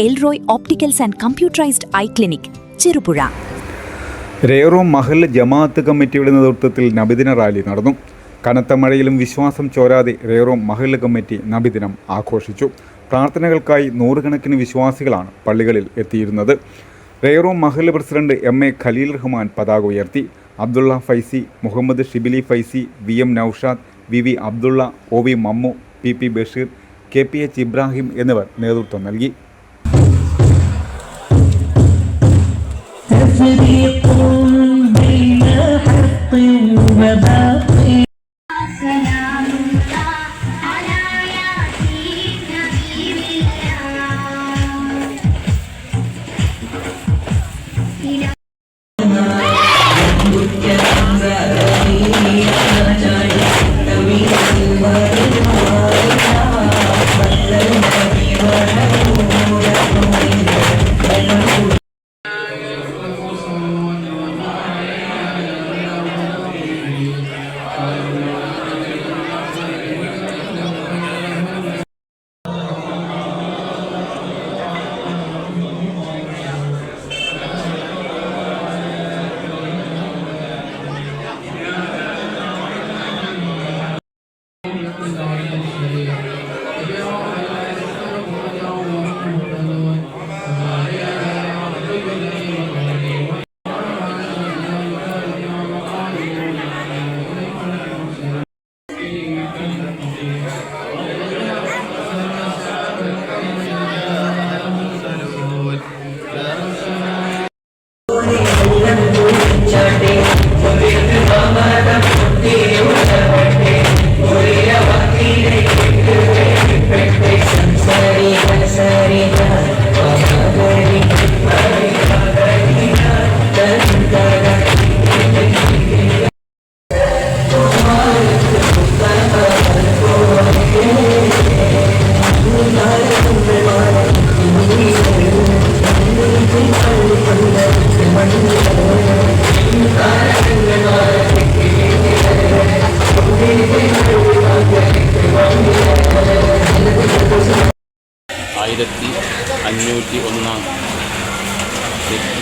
El Roi opticals and computerised eye clinic, Cherupuzha. രേറോ മഹല്ല് ജമാഅത്ത് കമ്മിറ്റിയുടെ നേതൃത്വത്തിൽ നബിദിന റാലി നടന്നു. കനത്ത മഴയിലും വിശ്വാസം ചോരാതെ റേറോ മഹല്ല് കമ്മിറ്റി നബിദിനം ആഘോഷിച്ചു. പ്രാർത്ഥനകൾക്കായി നൂറുകണക്കിന് വിശ്വാസികളാണ് പള്ളികളിൽ എത്തിയിരുന്നത്. റേറോ മഹല്ല് പ്രസിഡന്റ് എം.എ. ഖലീൽ റഹ്മാൻ പതാക ഉയർത്തി. Abdulla Faizy, Muhammad Shibili Faizy, VM. Naushad, V.V. Abdulla, O. Mammu, പി.പി. Basheer, കെ.പി.എച്ച്. Ibrahim എന്നിവർ നേതൃത്വം നൽകി.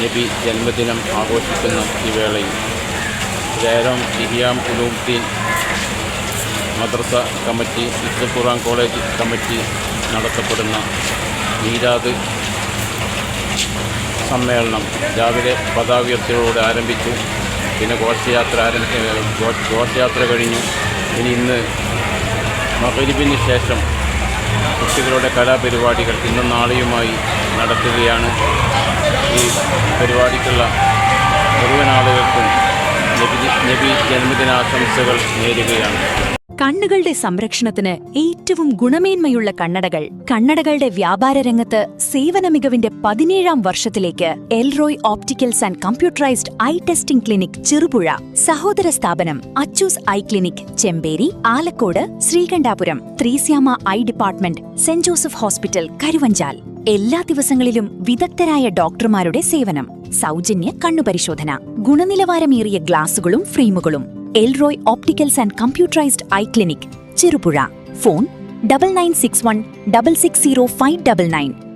നബി ജന്മദിനം ആഘോഷിക്കുന്ന ഈ വേളയിൽ ജയറാം ഇഹിയാം ഉലൂമുദ്ദീൻ മദ്രസ കമ്മിറ്റി, ഹിഫ്ദുൽ ഖുർആൻ കോളേജ് കമ്മിറ്റി നടത്തപ്പെടുന്ന മീലാദ് സമ്മേളനം രാവിലെ പതാക ഉയർത്തലോടെ ആരംഭിച്ചു. പിന്നെ ഘോഷയാത്ര കഴിഞ്ഞു. ഇന്ന് മഗ്‌രിബിന് ശേഷം കുട്ടികളുടെ കലാപരിപാടികൾ ഇന്നും നാളെയുമായി നടത്തുകയാണ്. ഈ പരിപാടിക്കുള്ള മുഴുവൻ ആളുകൾക്കും നബി ജന്മദിനാശംസകൾ നേരുകയാണ്. കണ്ണുകളുടെ സംരക്ഷണത്തിന് ഏറ്റവും ഗുണമേന്മയുള്ള കണ്ണടകളുടെ വ്യാപാര രംഗത്ത് സേവന മികവിന്റെ 17ാം വർഷത്തിലേക്ക് Elroy opticals and computerised eye testing clinic, Cherupuzha. സഹോദര സ്ഥാപനം Achoos eye clinic, Chemperi, Alakode, Sreekandapuram, Threesyama eye department, saint Joseph hospital, Karuvanchal. എല്ലാ ദിവസങ്ങളിലും വിദഗ്ധരായ ഡോക്ടർമാരുടെ സേവനം, സൗജന്യ കണ്ണുപരിശോധന, ഗുണനിലവാരമേറിയ ഗ്ലാസുകളും ഫ്രെയിമുകളും. Elroy opticals and computerised eye clinic, Cherupuzha. Phone 9961 660 599.